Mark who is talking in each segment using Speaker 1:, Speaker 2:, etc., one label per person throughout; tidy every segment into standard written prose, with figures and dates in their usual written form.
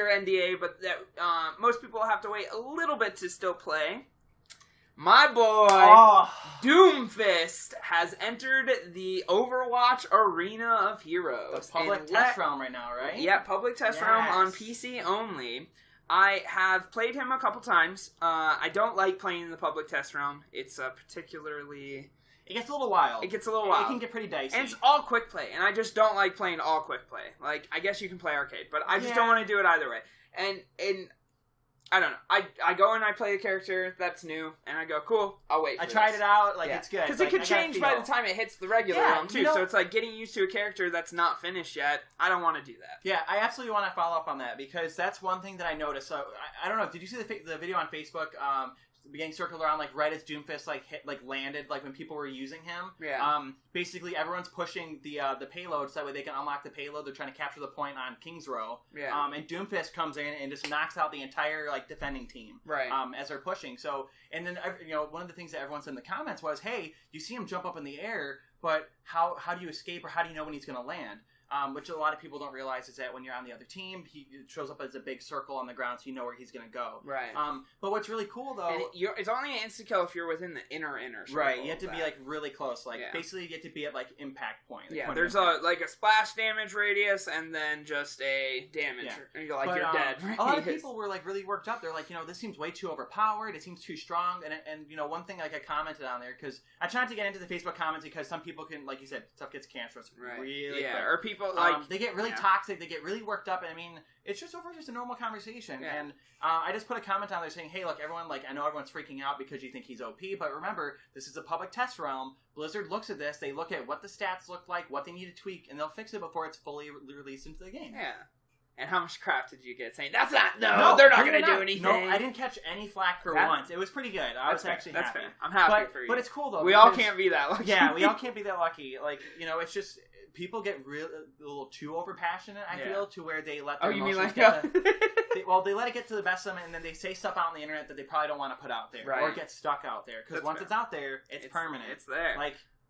Speaker 1: under NDA, but that most people have to wait a little bit to still play. My boy, Doomfist, has entered the Overwatch Arena of Heroes.
Speaker 2: The public test realm right now, right?
Speaker 1: Yeah, public test realm on PC only. I have played him a couple times. I don't like playing in the public test realm. It's particularly...
Speaker 2: It gets a little wild.
Speaker 1: It can get
Speaker 2: pretty dicey.
Speaker 1: And it's all quick play, and I just don't like playing all quick play. Like, I guess you can play arcade, but I just don't want to do it either way. And I don't know. I go and I play a character that's new, and I go, cool, I'll wait for this.
Speaker 2: Tried it out, it's good.
Speaker 1: Because it could change by the time it hits the regular realm, too. So it's like getting used to a character that's not finished yet. I don't want to do that.
Speaker 2: Yeah, I absolutely want to follow up on that, because that's one thing that I noticed. So, I don't know, did you see the video on Facebook, getting circled around, right as Doomfist, landed, when people were using him?
Speaker 1: Yeah.
Speaker 2: Basically, everyone's pushing the payload so that way they can unlock the payload. They're trying to capture the point on King's Row.
Speaker 1: Yeah.
Speaker 2: And Doomfist comes in and just knocks out the entire, defending team.
Speaker 1: Right.
Speaker 2: As they're pushing. So, and then, one of the things that everyone said in the comments was, hey, you see him jump up in the air, but how do you escape, or how do you know when he's going to land? Which a lot of people don't realize is that when you're on the other team, he shows up as a big circle on the ground, so you know where he's going to go.
Speaker 1: Right.
Speaker 2: But what's really cool, though...
Speaker 1: And it's only an insta-kill if you're within the inner circle.
Speaker 2: Right, you have to be, really close. Basically, you get to be at, impact point.
Speaker 1: Yeah, there's a splash damage radius, and then just a damage. Yeah. And you're dead.
Speaker 2: A lot of people were, really worked up. They're like, this seems way too overpowered. It seems too strong. And one thing, I commented on there, because I try not to get into the Facebook comments, because some people can, like you said, stuff gets cancerous really quick.
Speaker 1: Or people...
Speaker 2: they get really toxic. They get really worked up. And it's just a normal conversation. Yeah. And I just put a comment on there saying, hey, look, everyone, I know everyone's freaking out because you think he's OP, but remember, this is a public test realm. Blizzard looks at this. They look at what the stats look like, what they need to tweak, and they'll fix it before it's fully released into the game.
Speaker 1: Yeah. And how much crap did you get saying, that's not, no they're not going to do anything.
Speaker 2: No, I didn't catch any flack for once. It was pretty good. I was actually happy.
Speaker 1: That's fair. I'm happy for you.
Speaker 2: But it's cool, though.
Speaker 1: We all can't be that lucky.
Speaker 2: Yeah, we all can't be that lucky. It's just... People get a little too overpassionate, I feel, to where they let their emotions they let it get to the best of them, and then they say stuff out on the internet that they probably don't want to put out there, or get stuck out there. Because once it's out there, it's permanent.
Speaker 1: It's there.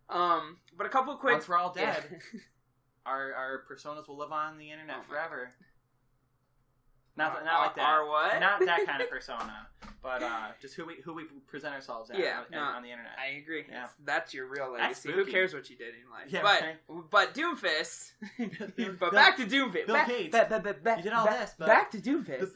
Speaker 2: But
Speaker 1: a couple of quick...
Speaker 2: Once we're all dead, our personas will live on the internet forever. Not like that.
Speaker 1: Our what?
Speaker 2: Not that kind of persona, but just who we present ourselves as on the internet.
Speaker 1: I agree.
Speaker 2: Yeah.
Speaker 1: That's your real legacy. Who cares what you did in life?
Speaker 2: Yeah,
Speaker 1: but Doomfist. But back to Doomfist.
Speaker 2: Bill Gates. You did all this. But
Speaker 1: back to Doomfist.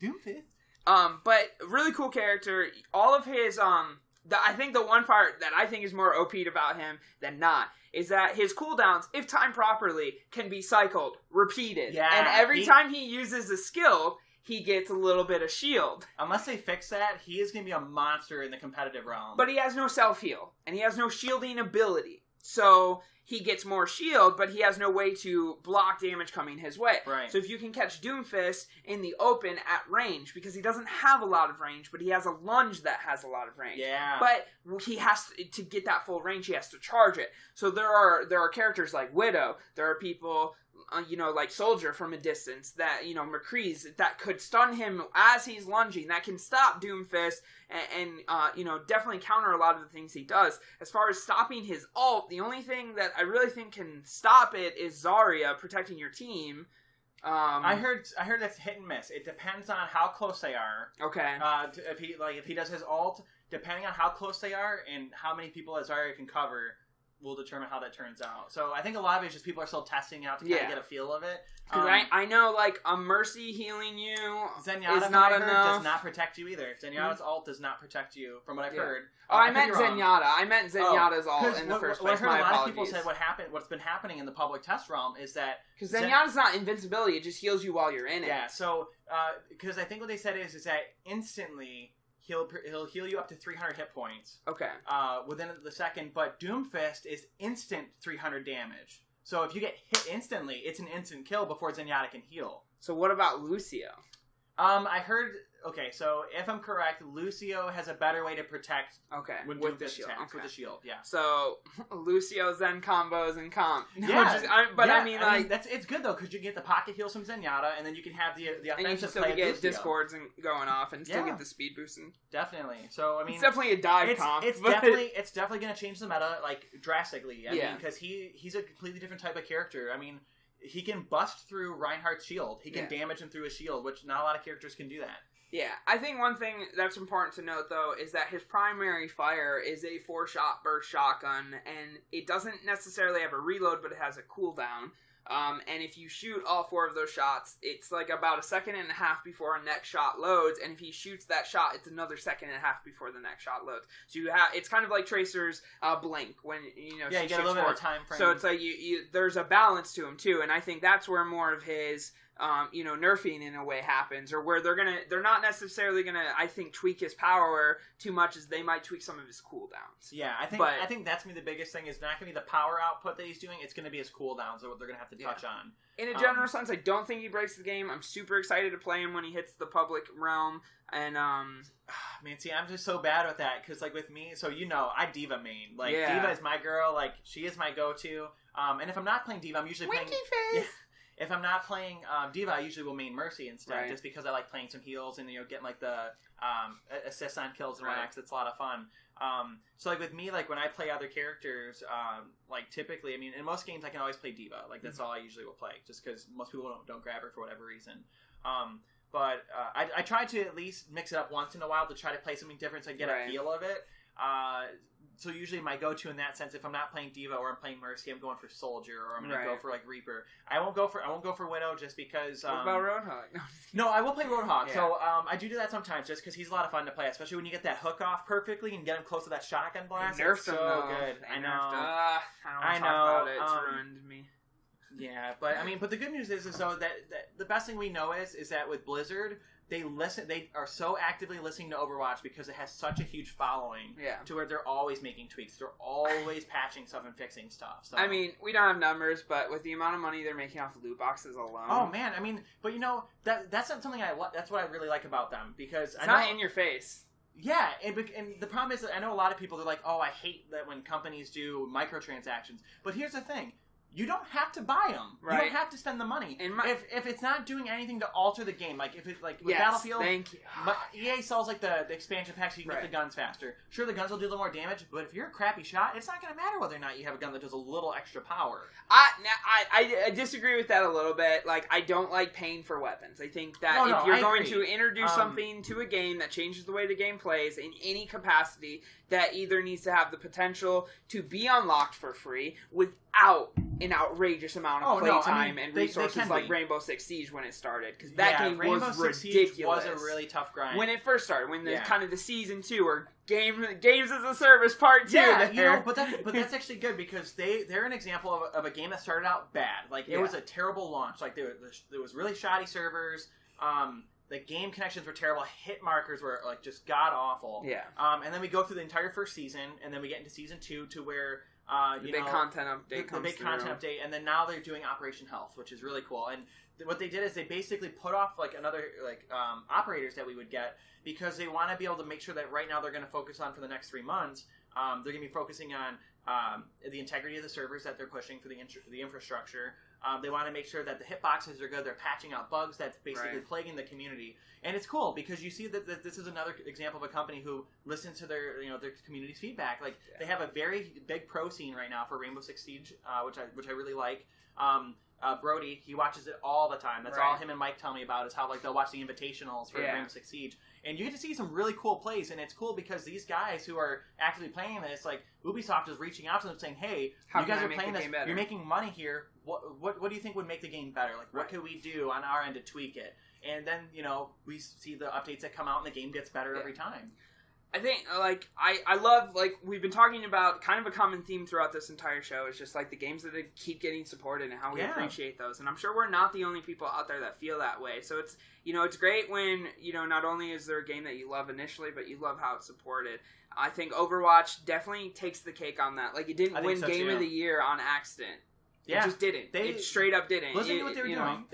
Speaker 2: Doomfist.
Speaker 1: But really cool character. All of his I think the one part that I think is more OP'd about him than not is that his cooldowns, if timed properly, can be cycled, repeated.
Speaker 2: Yeah,
Speaker 1: and every time he uses a skill, he gets a little bit of shield.
Speaker 2: Unless they fix that, he is going to be a monster in the competitive realm.
Speaker 1: But he has no self-heal, and he has no shielding ability. So he gets more shield, but he has no way to block damage coming his way.
Speaker 2: Right.
Speaker 1: So if you can catch Doomfist in the open at range, because he doesn't have a lot of range, but he has a lunge that has a lot of range.
Speaker 2: Yeah.
Speaker 1: But he has to get that full range, he has to charge it. So there are characters like Widow. There are people... like Soldier from a distance, that, McCree's, that could stun him as he's lunging, that can stop Doomfist, and definitely counter a lot of the things he does. As far as stopping his ult, the only thing that I really think can stop it is Zarya protecting your team.
Speaker 2: I heard that's hit and miss. It depends on how close they are.
Speaker 1: Okay.
Speaker 2: If he does his ult, depending on how close they are and how many people that Zarya can cover, will determine how that turns out. So I think a lot of it is just people are still testing out to kind of get a feel of it.
Speaker 1: Because I know, a Mercy healing you
Speaker 2: Zenyatta
Speaker 1: is not enough.
Speaker 2: Does not protect you either. Zenyatta's ult does not protect you, from what I've heard.
Speaker 1: I meant Zenyatta. I meant Zenyatta's ult in the first place.
Speaker 2: I heard a lot of people said what's been happening in the public test realm is that...
Speaker 1: Because Zenyatta's not invincibility, it just heals you while you're in it.
Speaker 2: Yeah, so, because I think what they said is that instantly... He'll heal you up to 300 hit points.
Speaker 1: Okay.
Speaker 2: Within the second, but Doomfist is instant 300 damage. So if you get hit instantly, it's an instant kill before Zenyatta can heal.
Speaker 1: So what about Lucio?
Speaker 2: I heard... Okay, so if I'm correct, Lucio has a better way to protect...
Speaker 1: Okay,
Speaker 2: with the shield. With the shield, yeah.
Speaker 1: So, Lucio Zen combos and comp.
Speaker 2: It's good, though, because you get the pocket heals from Zenyatta, and then you can have the offensive play. And you can
Speaker 1: still get discords and going off, and still get the speed boosting.
Speaker 2: Definitely. So,
Speaker 1: it's definitely a dive comp.
Speaker 2: It's definitely going to change the meta, drastically. I mean, because he's a completely different type of character. I mean... he can bust through Reinhardt's shield. He can
Speaker 1: Yeah.
Speaker 2: damage him through his shield, which not a lot of characters can do that.
Speaker 1: Yeah, I think one thing that's important to note, though, is that his primary fire is a 4-shot burst shotgun, and it doesn't necessarily have a reload, but it has a cooldown. And if you shoot all 4 of those shots, it's like about a second and a half before a next shot loads, and if he shoots that shot, it's another second and a half before the next shot loads. So it's kind of like Tracer's blink when, you know,
Speaker 2: Yeah, you get a little bit of a time frame.
Speaker 1: So it's like there's a balance to him, too, and I think that's where more of his... nerfing in a way happens, or where they're not necessarily gonna, I think, tweak his power too much as they might tweak some of his cooldowns.
Speaker 2: Yeah, I think that's gonna be the biggest thing. Is not gonna be the power output that he's doing. It's gonna be his cooldowns that they're gonna have to touch on.
Speaker 1: In a general sense, I don't think he breaks the game. I'm super excited to play him when he hits the public realm. And
Speaker 2: man, see, I'm just so bad with that because, like, with me, so I Diva main. Like,
Speaker 1: Yeah.
Speaker 2: Diva is my girl. Like, she is my go-to. And if I'm not playing Diva, I'm usually
Speaker 1: Winky
Speaker 2: playing.
Speaker 1: face.
Speaker 2: Yeah. If I'm not playing Diva, I usually will main Mercy instead,
Speaker 1: Right.
Speaker 2: just because I like playing some heals and getting like the assists on kills and whatnot.
Speaker 1: Right.
Speaker 2: 'Cause it's a lot of fun. So like with me, like when I play other characters, like typically, I mean, in most games I can always play Diva. Like that's all I usually will play, just because most people don't grab her for whatever reason. But I try to at least mix it up once in a while to try to play something different so I get
Speaker 1: Right.
Speaker 2: a feel of it. So usually my go-to in that sense, if I'm not playing Diva or I'm playing Mercy, I'm going for Soldier or I'm going to go for like Reaper. I won't go for Widow just because.
Speaker 1: What about Roadhog?
Speaker 2: No, I will play Roadhog.
Speaker 1: Yeah.
Speaker 2: So I do that sometimes just because he's a lot of fun to play, especially when you get that hook off perfectly and get him close to that shotgun blast.
Speaker 1: Nerfed
Speaker 2: It's
Speaker 1: him,
Speaker 2: so
Speaker 1: though.
Speaker 2: good. I know.
Speaker 1: I don't want to talk about it. It's ruined me.
Speaker 2: Yeah, but I mean, but the good news is though that the best thing we know is that with Blizzard, they are so actively listening to Overwatch because it has such a huge following.
Speaker 1: Yeah.
Speaker 2: To where they're always making tweaks. They're always patching stuff and fixing stuff. So.
Speaker 1: I mean, we don't have numbers, but with the amount of money they're making off loot boxes alone.
Speaker 2: Oh man, I mean, but that's not something that's what I really like about them because
Speaker 1: it's not in your face.
Speaker 2: Yeah, and the problem is that I know a lot of people, they're like, oh, I hate that when companies do microtransactions. But here's the thing. You don't have to buy them.
Speaker 1: Right.
Speaker 2: You don't have to spend the money. If it's not doing anything to alter the game, like if it's like with Battlefield,
Speaker 1: thank you.
Speaker 2: EA sells like the expansion packs so you can get the guns faster. Sure, the guns will do a little more damage, but if you're a crappy shot, it's not going to matter whether or not you have a gun that does a little extra power.
Speaker 1: I disagree with that a little bit. Like, I don't like paying for weapons. I think that if you're going to introduce something to a game that changes the way the game plays in any capacity, that either needs to have the potential to be unlocked for free without an outrageous amount of playtime and resources like Rainbow Six Siege when it started. Because that game
Speaker 2: Rainbow
Speaker 1: was
Speaker 2: Six
Speaker 1: ridiculous.
Speaker 2: Siege was a really tough grind.
Speaker 1: When it first started, when the kind of the Season 2 or Games as a Service Part 2.
Speaker 2: Yeah, but that's actually good because they're an example of a game that started out bad. Like, it was a terrible launch. Like, there was really shoddy servers. The game connections were terrible. Hit markers were like just god awful.
Speaker 1: Yeah.
Speaker 2: And then we go through the entire first season, and then we get into season 2 to where
Speaker 1: the big content update comes
Speaker 2: the big content update, and then now they're doing Operation Health, which is really cool. And what they did is they basically put off like another operators that we would get because they want to be able to make sure that right now they're going to focus on for the next 3 months. They're going to be focusing on the integrity of the servers that they're pushing for the infrastructure. They want to make sure that the hitboxes are good. They're patching out bugs that's basically plaguing the community. And it's cool because you see that this is another example of a company who listens to their community's feedback. Like they have a very big pro scene right now for Rainbow Six Siege, which I really like. Brody, he watches it all the time. That's all him and Mike tell me about is how like they'll watch the invitationals for Rainbow Six Siege. And you get to see some really cool plays, and it's cool because these guys who are actively playing this, like Ubisoft is reaching out to them saying, "Hey, you guys are playing this. You're making money here. What do you think would make the game better? Like, what could we do on our end to tweak it?" And then we see the updates that come out, and the game gets better every time.
Speaker 1: I think, I love, we've been talking about kind of a common theme throughout this entire show is just, the games that keep getting supported and how we appreciate those. And I'm sure we're not the only people out there that feel that way. So it's, it's great when, not only is there a game that you love initially, but you love how it's supported. I think Overwatch definitely takes the cake on that. Like, it didn't win Game of the Year on accident.
Speaker 2: Yeah.
Speaker 1: It just didn't. It straight up didn't.
Speaker 2: Listen to what they were doing.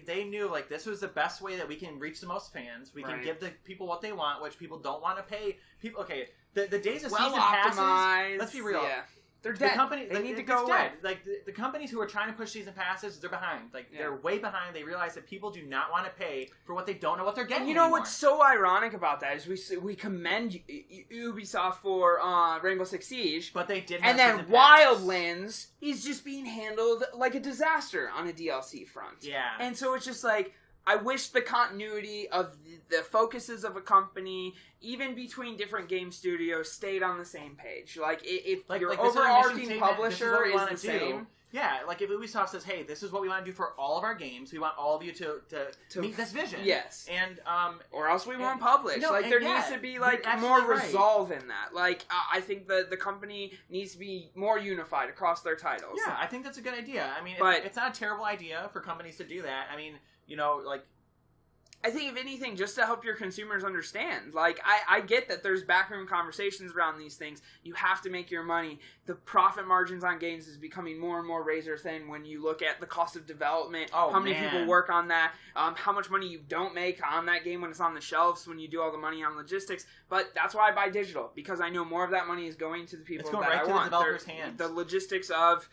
Speaker 2: They knew this was the best way that we can reach the most fans. We can give the people what they want, which people don't want to pay. The days of season passes. Let's be real.
Speaker 1: Yeah. They're dead. They need to go away.
Speaker 2: Like the companies who are trying to push season passes, they're behind. Like they're way behind. They realize that people do not want to pay for what they don't know what they're getting.
Speaker 1: And you know
Speaker 2: anymore.
Speaker 1: what's so ironic about that is we commend Ubisoft for Rainbow Six Siege,
Speaker 2: but they didn't.
Speaker 1: And then Wildlands is just being handled like a disaster on a DLC front.
Speaker 2: Yeah.
Speaker 1: And so it's just like, I wish the continuity of the focuses of a company, even between different game studios, stayed on the same page. Like, if your overarching publisher is the same...
Speaker 2: Yeah, like if Ubisoft says, hey, this is what we want to do for all of our games, we want all of you to meet this vision.
Speaker 1: Yes.
Speaker 2: And,
Speaker 1: or else we won't publish.
Speaker 2: No,
Speaker 1: like, there needs to be, like, more resolve in that. Like, I think the company needs to be more unified across their titles.
Speaker 2: Yeah, I think that's a good idea. I mean, it's not a terrible idea for companies to do that. I mean, you know, like...
Speaker 1: I think, if anything, just to help your consumers understand. Like, I get that there's backroom conversations around these things. You have to make your money. The profit margins on games is becoming more and more razor thin when you look at the cost of development, how many people work on that, how much money you don't make on that game when it's on the shelves, when you do all the money on logistics. But that's why I buy digital, because I know more of that money is going to the people that I want.
Speaker 2: The developers' hands.
Speaker 1: The logistics of...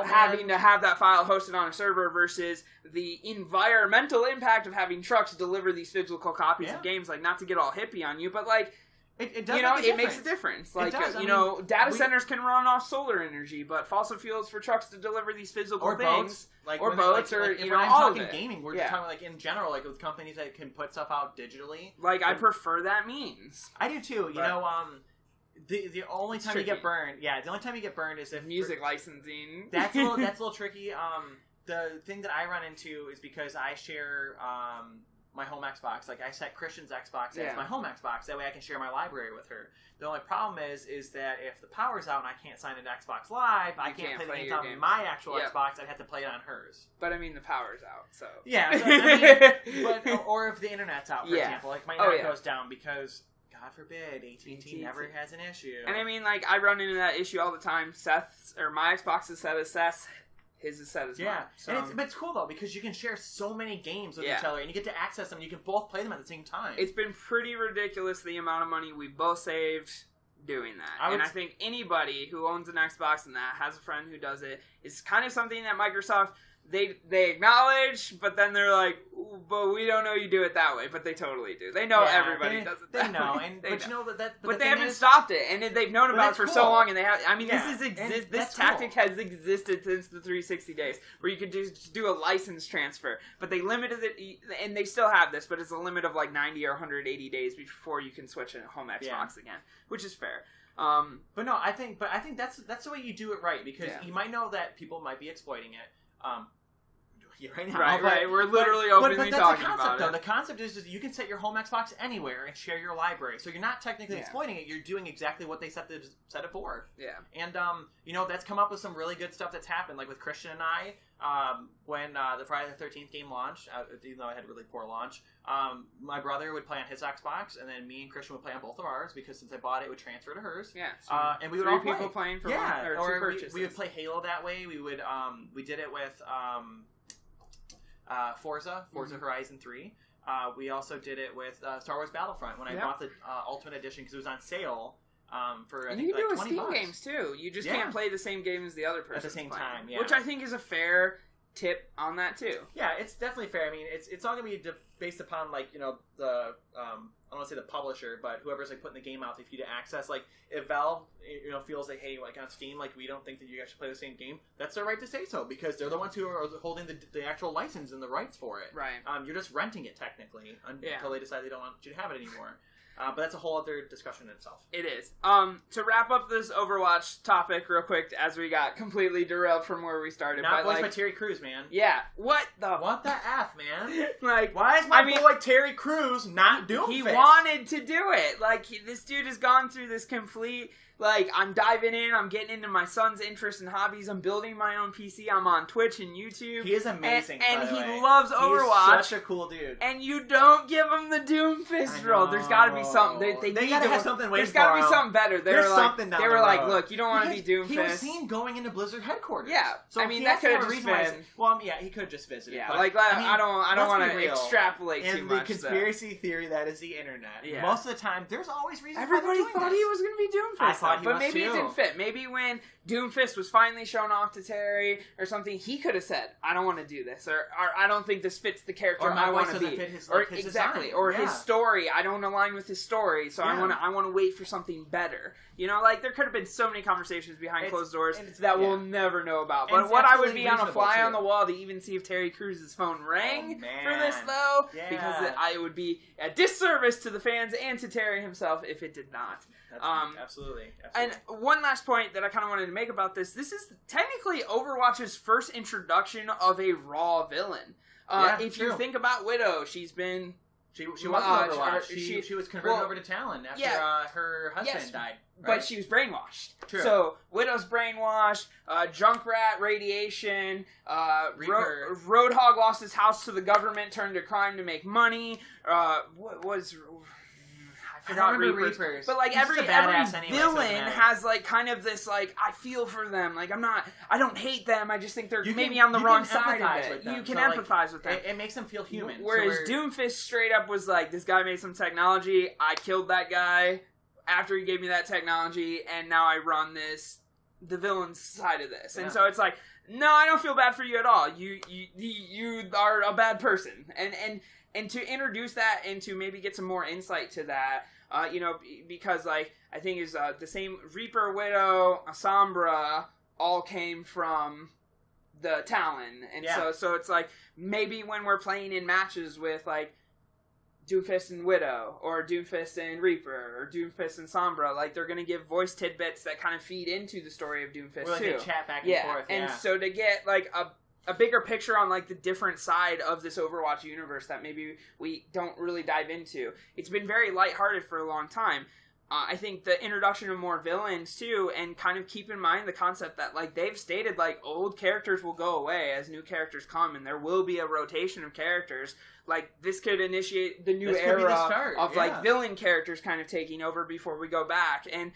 Speaker 1: having to have that file hosted on a server versus the environmental impact of having trucks deliver these physical copies of games. Like, not to get all hippie on you, but like,
Speaker 2: it does.
Speaker 1: It makes a difference. Like, data centers can run off solar energy, but fossil fuels for trucks to deliver these physical things, boats, all of it.
Speaker 2: Gaming, we're just talking like in general, like with companies that can put stuff out digitally.
Speaker 1: Like, I prefer that means.
Speaker 2: I do too. You know, The only time you get burned, is if
Speaker 1: music licensing.
Speaker 2: That's a little tricky. The thing that I run into is because I share my home Xbox. Like, I set Christian's Xbox as my home Xbox. That way I can share my library with her. The only problem is that if the power's out and I can't sign into Xbox Live, I can't play the games on my actual Xbox. I'd have to play it on hers.
Speaker 1: But I mean, the power's out, so
Speaker 2: yeah. Or if the internet's out, for example, like my internet goes down because, God forbid, AT&T never has an issue.
Speaker 1: And I mean, like, I run into that issue all the time. My Xbox is set as Seth's, his is set as mine.
Speaker 2: So. But it's cool, though, because you can share so many games with each other, and you get to access them, and you can both play them at the same time.
Speaker 1: It's been pretty ridiculous, the amount of money we both saved doing that. I think anybody who owns an Xbox and that has a friend who does it, is kind of something that Microsoft... They acknowledge, but then they're like, but we don't know you do it that way. But they totally do. They know everybody does it that way.
Speaker 2: They know, but you know that.
Speaker 1: But they haven't stopped it, and they've known about it for so long, and they have. I mean, this tactic has existed since the 360 days, where you could just do a license transfer. But they limited it, and they still have this, but it's a limit of like 90 or 180 days before you can switch a home Xbox again, which is fair.
Speaker 2: But no, I think that's the way you do it right, because you might know that people might be exploiting it. Right now,
Speaker 1: right. We're literally openly talking about it.
Speaker 2: The concept is you can set your home Xbox anywhere and share your library, so you're not technically exploiting it. You're doing exactly what they set it for. Yeah. And that's come up with some really good stuff that's happened. Like with Christian and I, when the Friday the 13th game launched, even though I had a really poor launch, my brother would play on his Xbox, and then me and Christian would play on both of ours, because since I bought it, it would transfer to hers.
Speaker 1: Yeah.
Speaker 2: So and we would all play.
Speaker 1: People playing for one or two purchases.
Speaker 2: We would play Halo that way. We would we did it with Forza Horizon 3. We also did it with Star Wars Battlefront when I bought the Ultimate Edition because it was on sale for I think,
Speaker 1: you can do
Speaker 2: like
Speaker 1: it with
Speaker 2: $20.
Speaker 1: Steam games too. You just can't play the same game as the other person
Speaker 2: at the same time.
Speaker 1: Which I think is a fair tip on that too.
Speaker 2: Yeah, it's definitely fair. I mean, it's all gonna be based upon like the I don't want to say the publisher, but whoever's like putting the game out for you to access. Like if Valve feels like, hey, like on Steam, like we don't think that you guys should play the same game, that's their right to say so, because they're the ones who are holding the actual license and the rights for it.
Speaker 1: Right.
Speaker 2: You're just renting it technically until they decide they don't want you to have it anymore. But that's a whole other discussion in itself. It is.
Speaker 1: To wrap up this Overwatch topic real quick, as we got completely derailed from where we started.
Speaker 2: Not voiced by Terry Crews, man.
Speaker 1: Yeah. What the F, man? Like,
Speaker 2: why is my boy Terry Crews not doing
Speaker 1: He wanted to do it. Like, this dude has gone through this complete... Like, I'm diving in, I'm getting into my son's interests and hobbies, I'm building my own PC, I'm on Twitch and YouTube.
Speaker 2: He is amazing,
Speaker 1: and
Speaker 2: by the
Speaker 1: he
Speaker 2: way.
Speaker 1: loves Overwatch.
Speaker 2: He's such a cool dude.
Speaker 1: And you don't give him the Doomfist role. There's gotta be something. They
Speaker 2: gotta
Speaker 1: need to
Speaker 2: have something.
Speaker 1: There's got to be something better. They were like, look, you don't want to be Doomfist.
Speaker 2: He was seen going into Blizzard headquarters.
Speaker 1: Yeah,
Speaker 2: so
Speaker 1: I mean that could have just been.
Speaker 2: Well, yeah, he could have just visited.
Speaker 1: Yeah,
Speaker 2: but,
Speaker 1: like I don't want to extrapolate too much.
Speaker 2: And the conspiracy theory that is the internet.
Speaker 1: Yeah.
Speaker 2: Most of the time, there's always reasons.
Speaker 1: Everybody thought he was going to be Doomfist.
Speaker 2: I thought
Speaker 1: but maybe it didn't fit. Maybe when Doomfist was finally shown off to Terry or something, he could have said, "I don't want to do this," or "I don't think this fits the character I want to be."
Speaker 2: Fit his,
Speaker 1: or
Speaker 2: his
Speaker 1: exactly,
Speaker 2: design.
Speaker 1: or his story. I don't align with his story, so I want to wait for something better. You know, like there could have been so many conversations behind closed doors that we'll never know about. But what I would be on a fly on the wall to even see if Terry Crews's phone rang for this, though, because it would be a disservice to the fans and to Terry himself if it did not.
Speaker 2: Absolutely.
Speaker 1: And one last point that I kind of wanted to make about this is technically Overwatch's first introduction of a raw villain. If you think about Widow, she's been...
Speaker 2: She was Overwatch. She was converted over to Talon after her husband died. Right?
Speaker 1: But she was brainwashed.
Speaker 2: True.
Speaker 1: So, Widow's brainwashed, Junkrat, radiation, Roadhog lost his house to the government, turned to crime to make money, what was... I forgot Reapers. But like every villain has like kind of this like I feel for them. Like I don't hate them. I just think they're maybe on the wrong side of it. You can empathize with them.
Speaker 2: It makes them feel human.
Speaker 1: Whereas Doomfist straight up was like, this guy made some technology. I killed that guy after he gave me that technology, and now I run the villain's side of this. And so it's like, no, I don't feel bad for you at all. You are a bad person. And to introduce that and to maybe get some more insight to that. Because like I think is the same Reaper, Widow, Sombra all came from the Talon, and so it's like maybe when we're playing in matches with like Doomfist and Widow, or Doomfist and Reaper, or Doomfist and Sombra, like they're gonna give voice tidbits that kind of feed into the story of Doomfist too.
Speaker 2: Chat back and forth,
Speaker 1: and so to get like a bigger picture on like the different side of this Overwatch universe that maybe we don't really dive into. It's been very lighthearted for a long time. I think the introduction of more villains too, and kind of keep in mind the concept that like they've stated like old characters will go away as new characters come, and there will be a rotation of characters. Like this could initiate the new era of like villain characters kind of taking over before we go back. And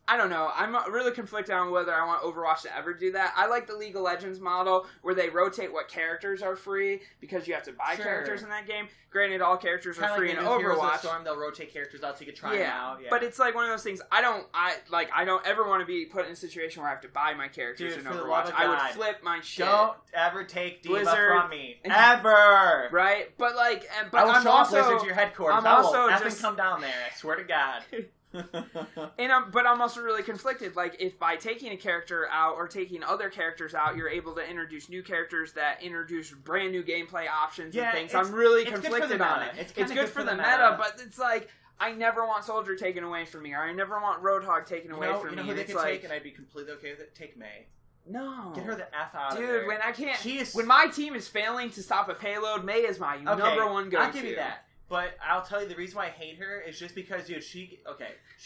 Speaker 1: I don't know. I'm really conflicted on whether I want Overwatch to ever do that. I like the League of Legends model where they rotate what characters are free because you have to buy characters in that game. Granted, all characters are free in Overwatch.
Speaker 2: Storm, they'll rotate characters out so you can try them out. Yeah.
Speaker 1: But it's like one of those things. I don't ever want to be put in a situation where I have to buy my characters in Overwatch. I would flip my shit.
Speaker 2: Don't ever take D.Va from me, ever.
Speaker 1: Right? But like,
Speaker 2: I will show up Blizzard to your headquarters. I will effing come down there. I swear to God.
Speaker 1: But I'm also really conflicted. Like, if by taking a character out or taking other characters out, you're able to introduce new characters that introduce brand new gameplay options and things. I'm really conflicted on it. It's good for the meta, but it's like I never want Soldier taken away from me, or I never want Roadhog taken away from me.
Speaker 2: You know who they could take, and I'd be completely okay with it? Take May.
Speaker 1: No.
Speaker 2: Get her the F out of there.
Speaker 1: Dude, when I can't... When my team is failing to stop a payload, May is my number one go-to.
Speaker 2: I'll give you that. But I'll tell you the reason why I hate her is just because, dude, she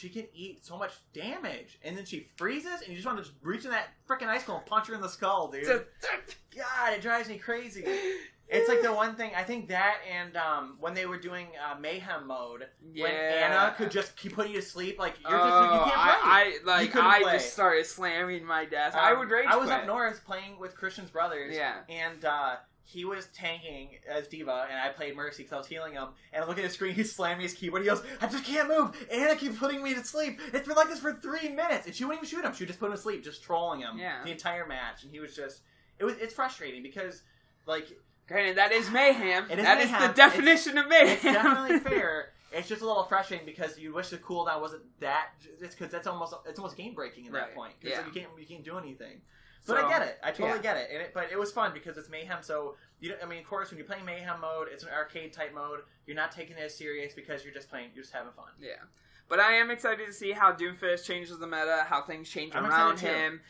Speaker 2: can eat so much damage, and then she freezes, and you just want to just reach in that freaking ice cream and punch her in the skull, dude. God, it drives me crazy. It's like the one thing, I think that and when they were doing Mayhem mode, when Anna could just keep putting you to sleep, like, you can't play. I just started slamming my desk. I would rage quit. I was up north playing with Christian's brothers, and he was tanking as D.Va, and I played Mercy because I was healing him. And I look at his screen, he's slamming his keyboard. He goes, I just can't move. Anna keeps putting me to sleep. It's been like this for 3 minutes. And she wouldn't even shoot him. She would just put him to sleep, just trolling him the entire match. And he was just... It's frustrating because, like...
Speaker 1: Granted, that is mayhem. That is the definition of mayhem.
Speaker 2: It's definitely fair. It's just a little frustrating because you wish the cooldown wasn't that... It's because it's almost game-breaking at that point. Because you can't do anything. But I get it. I totally get it. But it was fun because it's Mayhem. So, of course, when you're playing Mayhem mode, it's an arcade-type mode. You're not taking it as serious because you're just having fun.
Speaker 1: Yeah. But I am excited to see how Doomfist changes the meta, how things change around him,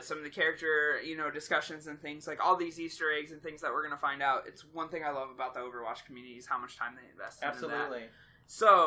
Speaker 1: some of the character, discussions and things, like all these Easter eggs and things that we're going to find out. It's one thing I love about the Overwatch community is how much time they invest into that. So...